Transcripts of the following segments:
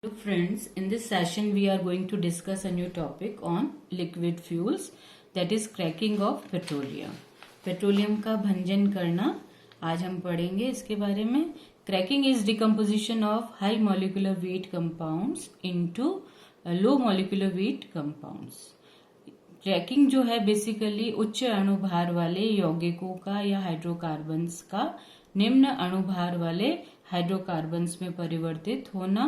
Hello friends, in this session we are going to discuss a new topic on liquid fuels, that is cracking of petroleum. Petroleum का भंजन करना आज हम पढ़ेंगे इसके बारे में. Cracking is decomposition of high molecular weight compounds into low molecular weight compounds. Cracking जो है बेसिकली उच्च अणुभार वाले यौगिकों का या हाइड्रोकार्बन्स का निम्न अणुभार वाले हाइड्रोकार्बन्स में परिवर्तित होना,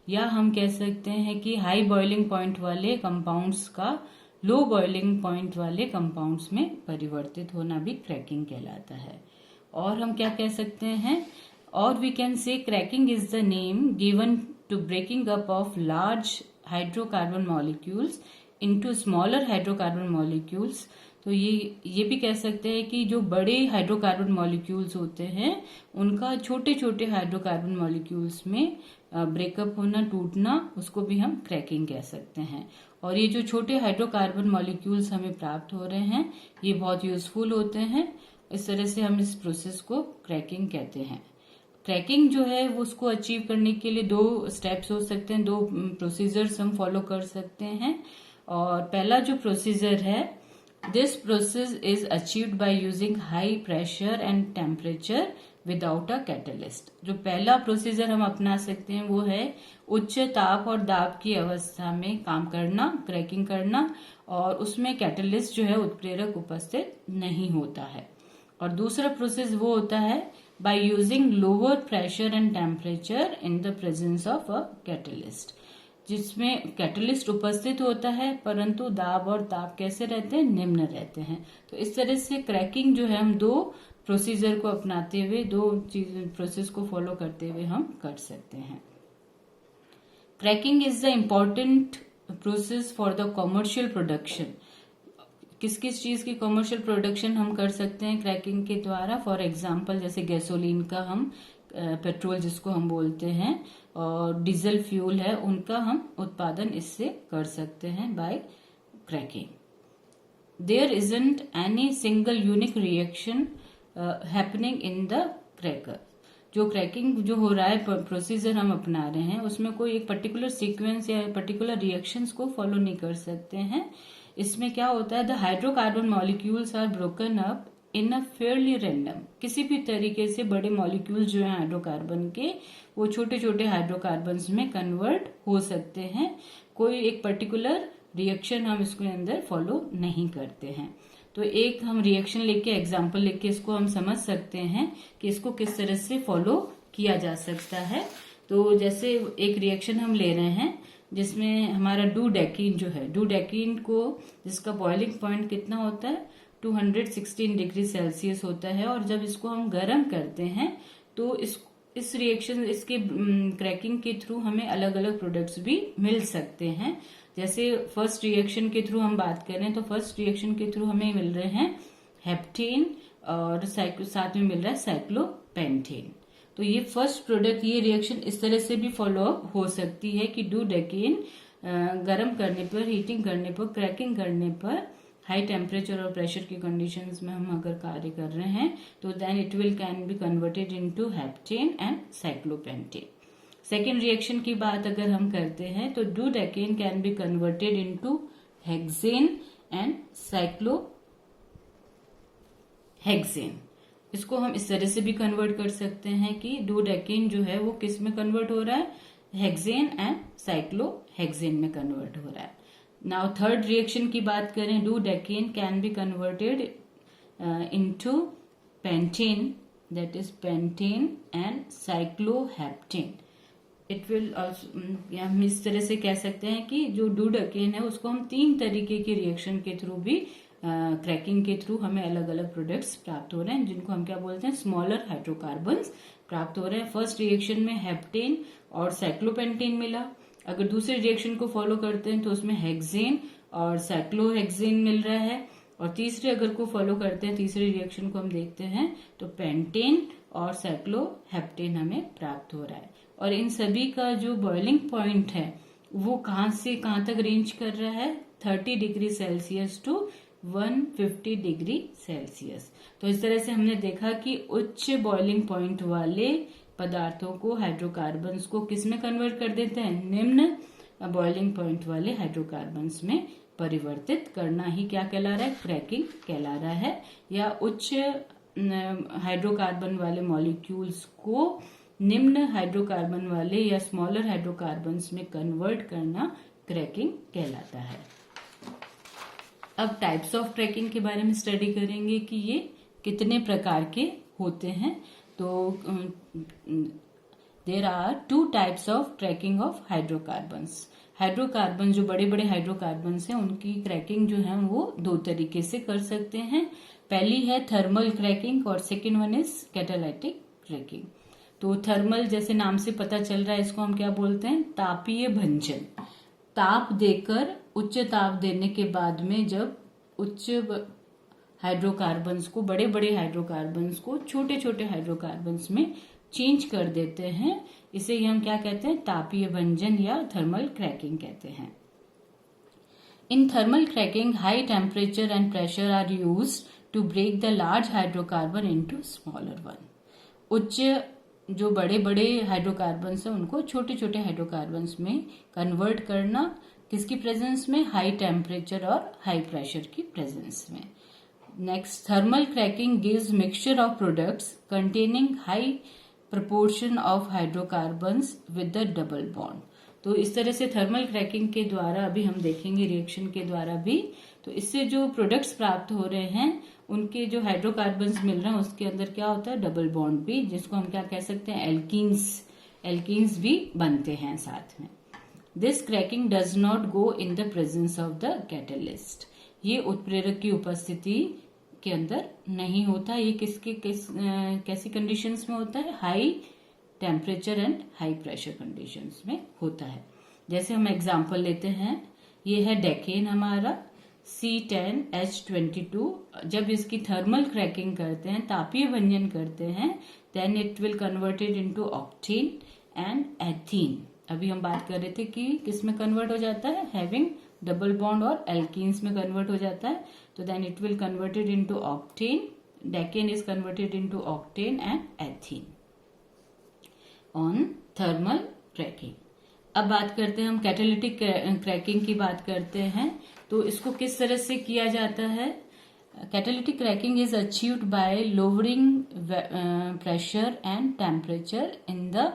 या हम कह सकते हैं कि हाई बॉइलिंग पॉइंट वाले कंपाउंड्स का लो बॉइलिंग पॉइंट वाले कंपाउंड्स में परिवर्तित होना भी क्रैकिंग कहलाता है. और हम क्या कह सकते हैं, और we can say cracking is the name given to breaking up of large hydrocarbon molecules into smaller hydrocarbon molecules. तो ये भी कह सकते हैं कि जो बड़े हाइड्रोकार्बन मॉलिक्यूल्स होते हैं उनका छोटे छोटे हाइड्रोकार्बन मॉलिक्यूल्स में ब्रेकअप होना, टूटना, उसको भी हम क्रैकिंग कह सकते हैं. और ये जो छोटे हाइड्रोकार्बन मॉलिक्यूल्स हमें प्राप्त हो रहे हैं ये बहुत यूजफुल होते हैं. इस तरह से हम इस प्रोसेस को क्रैकिंग कहते हैं. क्रैकिंग जो है वो उसको अचीव करने के लिए दो स्टेप्स हो सकते हैं, दो प्रोसीजर्स हम फॉलो कर सकते हैं. और पहला जो प्रोसीजर है, this process is achieved by using high pressure and temperature without a catalyst. जो पहला प्रोसीजर हम अपना सकते हैं वो है उच्च ताप और दाब की अवस्था में काम करना, क्रैकिंग करना, और उसमें कैटलिस्ट जो है उत्प्रेरक उपस्थित नहीं होता है. और दूसरा प्रोसेस वो होता है by using lower pressure and temperature in the presence of a catalyst, जिसमें कैटलिस्ट उपस्थित होता है परंतु दाब और ताप कैसे रहते हैं, निम्न रहते हैं. तो इस तरह से क्रैकिंग जो है हम दो प्रोसीजर को अपनाते हुए, दो प्रोसेस को फॉलो करते हुए हम कर सकते हैं. Cracking is the important process for the commercial production. किस किस चीज की कॉमर्शियल प्रोडक्शन हम कर सकते हैं क्रैकिंग के द्वारा. फॉर एग्जाम्पल जैसे गैसोलीन का हम पेट्रोल जिसको हम बोलते हैं और डीजल फ्यूल है उनका हम उत्पादन इससे कर सकते हैं by cracking. There isn't any single unique reaction happening in the cracker. जो क्रैकिंग जो हो रहा है प्रोसीजर हम अपना रहे हैं उसमें कोई एक पर्टिकुलर सीक्वेंस या पर्टिकुलर रिएक्शंस को फॉलो नहीं कर सकते हैं. इसमें क्या होता है, the hydrocarbon molecules are broken up in a fairly random. किसी भी तरीके से बड़े मॉलिक्यूल्स जो है हाइड्रोकार्बन के वो छोटे छोटे हाइड्रोकार्बन्स में कन्वर्ट हो सकते हैं. कोई एक पर्टिकुलर रिएक्शन हम इसके अंदर फॉलो नहीं करते हैं. तो एक हम रिएक्शन लेके, एग्जांपल लेके इसको हम समझ सकते हैं कि इसको किस तरह से फॉलो किया जा सकता है. तो जैसे एक रिएक्शन हम ले रहे हैं जिसमें हमारा डूडेकीन जो है, डूडेकीन को जिसका बॉइलिंग पॉइंट कितना होता है 216 डिग्री सेल्सियस होता है. और जब इसको हम गर्म करते हैं तो इस रिएक्शन इसके क्रैकिंग के थ्रू हमें अलग अलग प्रोडक्ट्स भी मिल सकते हैं. जैसे फर्स्ट रिएक्शन के थ्रू हम बात करें तो फर्स्ट रिएक्शन के थ्रू हमें मिल रहे हैं हेप्टेन और साथ में मिल रहा है साइक्लोपेंटेन. तो ये फर्स्ट प्रोडक्ट, ये रिएक्शन इस तरह से भी फॉलो अप हो सकती है कि डूडेकीन गर्म करने पर, हीटिंग करने पर, क्रैकिंग करने पर, हाई टेम्परेचर और प्रेशर की कंडीशंस में हम अगर कार्य कर रहे हैं तो then it will can be converted into heptane and cyclopentane. Second reaction की बात अगर हम करते हैं तो dodecane can be converted into hexane and cyclohexane. इसको हम इस तरह से भी कन्वर्ट कर सकते हैं कि डूडेकेन जो है वो किस में कन्वर्ट हो रहा है, हेक्सेन एंड साइक्लोहेक्सेन में कन्वर्ट हो रहा है. नाउ थर्ड रिएक्शन की बात करें, dodecane can be converted into pentane, that is pentane and cycloheptane. It will हम इस तरह से कह सकते हैं कि जो डूडेकेन है उसको हम तीन तरीके के रिएक्शन के थ्रू भी क्रैकिंग के थ्रू हमें अलग अलग प्रोडक्ट्स प्राप्त हो रहे हैं जिनको हम क्या बोलते हैं, स्मॉलर हाइड्रोकार्बन्स प्राप्त हो रहे हैं. फर्स्ट रिएक्शन में हेप्टेन और साइक्लोपेंटेन मिला. अगर दूसरे रिएक्शन को फॉलो करते हैं तो उसमें हेक्सेन और साइक्लोहेक्सेन मिल रहा है. और तीसरे अगर को फॉलो करते हैं, तीसरे रिएक्शन को हम देखते हैं तो पेंटेन और साइक्लोहेप्टेन हमें प्राप्त हो रहा है. और इन सभी का जो बॉइलिंग पॉइंट है वो कहाँ से कहाँ तक रेंज कर रहा है, 30 degree Celsius to 150 degree Celsius. तो इस तरह से हमने देखा कि उच्च बॉइलिंग पॉइंट वाले पदार्थों को, हाइड्रोकार्बन्स को किस में कन्वर्ट कर देते हैं? निम्न बॉइलिंग पॉइंट वाले हाइड्रोकार्बन्स में परिवर्तित करना ही क्या कहला रहा है? क्रैकिंग कहला रहा है। या उच्च हाइड्रोकार्बन वाले मॉलिक्यूल्स को निम्न हाइड्रोकार्बन वाले या स्मॉलर हाइड्रोकार्बन्स में कन्वर्ट करना क्रैकिंग कहलाता है। अब टाइप्स ऑफ क्रैकिंग के बारे में स्टडी करेंगे कि ये कितने प्रकार के होते हैं। तो there are 2 types of cracking of hydrocarbons. Hydrocarbon जो बड़े बड़े हाइड्रोकार्बन्स हैं उनकी क्रैकिंग जो है वो 2 तरीके से कर सकते हैं। पहली है थर्मल क्रैकिंग और second one is catalytic cracking. तो थर्मल जैसे नाम से पता चल रहा है, इसको हम क्या बोलते हैं? तापीय भंजन। ताप देकर, उच्च ताप देने के बाद में जब उच्च हाइड्रोकार्बन्स को, बड़े बड़े हाइड्रोकार्बन्स को छोटे छोटे हाइड्रोकार्बन्स में चेंज कर देते हैं, इसे ही हम क्या कहते हैं? तापीय भंजन या थर्मल क्रैकिंग कहते हैं। In thermal cracking high temperature and pressure are used to break the large hydrocarbon into smaller one. उच्च जो बड़े बड़े हाइड्रोकार्बन्स हैं उनको छोटे छोटे हाइड्रोकार्बन्स में कन्वर्ट करना, किसकी प्रेजेंस में? हाई टेम्परेचर और हाई प्रेशर की प्रेजेंस में। Next, thermal cracking gives mixture of products containing high proportion of hydrocarbons with the double bond. तो इस तरह से थर्मल क्रैकिंग के द्वारा, अभी हम देखेंगे रिएक्शन के द्वारा भी, तो इससे जो प्रोडक्ट्स प्राप्त हो रहे हैं उनके जो हाइड्रोकार्बन्स मिल रहे हैं उसके अंदर क्या होता है? डबल बॉन्ड भी, जिसको हम क्या कह सकते हैं? एल्कीन्स भी बनते हैं साथ में। This cracking does not go in the presence of the catalyst. ये उत्प्रेरक की उपस्थिति के अंदर नहीं होता। ये कैसी कंडीशंस में होता है? High temperature and high pressure conditions में होता है। जैसे हम एग्जांपल लेते हैं, ये है डेकेन हमारा C10H22। जब इसकी थर्मल क्रैकिंग करते हैं, तापीय भंजन करते हैं, then it will converted into octane and ethene. अभी हम बात कर रहे थे कि किस में कन्वर्ट हो जाता है? हैविंग डबल बॉन्ड और एल्कीन्स में कन्वर्ट हो जाता है। तो then it will converted into octane. Decane is converted into octane and ethene on thermal cracking. अब बात करते हैं हम कैटालिटिक क्रैकिंग की बात करते हैं। तो इसको किस तरह से किया जाता है? Catalytic cracking is achieved by lowering pressure and temperature in the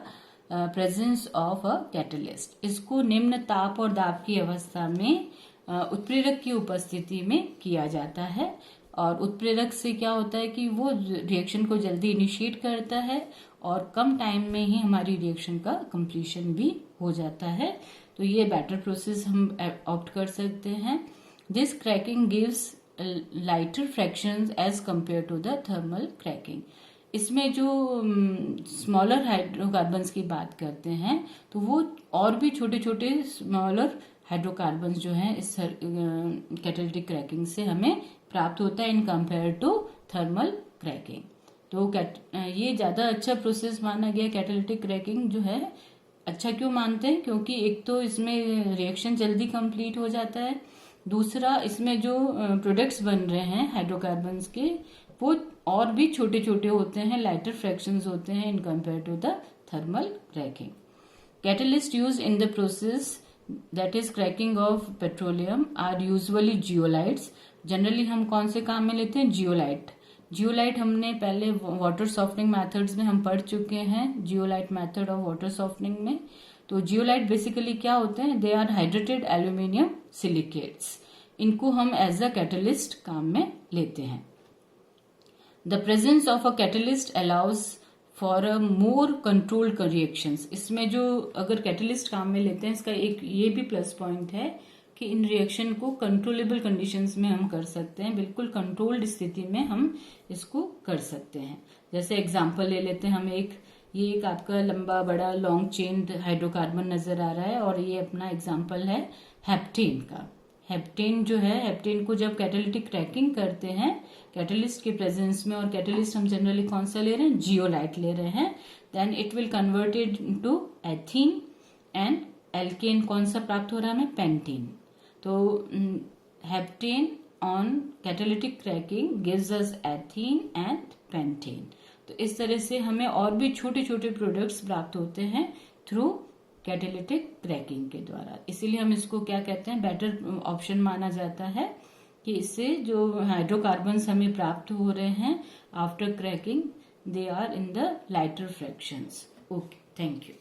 presence of a catalyst. इसको निम्न ताप और दाब की अवस्था में उत्प्रेरक की उपस्थिति में किया जाता है। और उत्प्रेरक से क्या होता है कि वो रिएक्शन को जल्दी इनिशिएट करता है और कम टाइम में ही हमारी रिएक्शन का कंप्लीशन भी हो जाता है। तो ये बेटर प्रोसेस हम ऑप्ट कर सकते हैं। This cracking gives lighter fractions as compare to the thermal cracking. इसमें जो स्मॉलर हाइड्रोकार्बन्स की बात करते हैं तो वो और भी छोटे छोटे स्मॉलर हाइड्रोकार्बन्स जो हैं इस कैटालिटिक क्रैकिंग से हमें प्राप्त होता है in compare to thermal cracking. तो ये ज्यादा अच्छा प्रोसेस माना गया कैटालिटिक क्रैकिंग जो है। अच्छा क्यों मानते हैं? क्योंकि एक तो इसमें रिएक्शन जल्दी कंप्लीट हो जाता है, दूसरा इसमें जो प्रोडक्ट्स बन रहे हैं हाइड्रोकार्बन्स के वो और भी छोटे छोटे होते हैं, लाइटर फ्रैक्शंस होते हैं in compare to the thermal cracking. Catalyst use in the process that is cracking of petroleum are usually zeolites. Generally हम कौन से काम में लेते हैं? जियोलाइट हमने पहले वाटर सॉफ्टनिंग मेथड्स में हम पढ़ चुके हैं, zeolite method of water softening में। तो जियोलाइट बेसिकली क्या होते हैं? They are hydrated aluminium silicates. इनको हम एज अ कैटलिस्ट काम में लेते हैं। The presence of a catalyst allows for a more controlled reactions. इसमें जो अगर कैटलिस्ट काम में लेते हैं, इसका एक ये भी प्लस पॉइंट है कि इन रिएक्शन को कंट्रोलेबल कंडीशंस में हम कर सकते हैं, बिल्कुल कंट्रोल्ड स्थिति में हम इसको कर सकते हैं। जैसे एग्जांपल ले लेते हैं हम ये एक आपका लंबा बड़ा लॉन्ग चेन हाइड्रोकार्बन नजर आ रहा है और ये अपना एग्जांपल है हेप्टेन का। हेप्टेन जो है, हेप्टेन को जब कैटालिटिक क्रैकिंग करते हैं कैटलिस्ट के प्रेजेंस में, और कैटलिस्ट हम जनरली कौन सा ले रहे हैं? जियोलाइट ले रहे हैं, then it will converted into ethene and alkane कौन सा प्राप्त हो रहा है हमें? पेंटीन। तो heptane on catalytic cracking gives us ethene and pentane. तो इस तरह से हमें और भी छोटे छोटे प्रोडक्ट्स प्राप्त होते हैं थ्रू कैटालिटिक क्रैकिंग के द्वारा। इसीलिए हम इसको क्या कहते हैं, बेटर ऑप्शन माना जाता है कि इससे जो हाइड्रोकार्बन्स हमें प्राप्त हो रहे हैं after cracking, they are in the lighter fractions. Okay, thank you.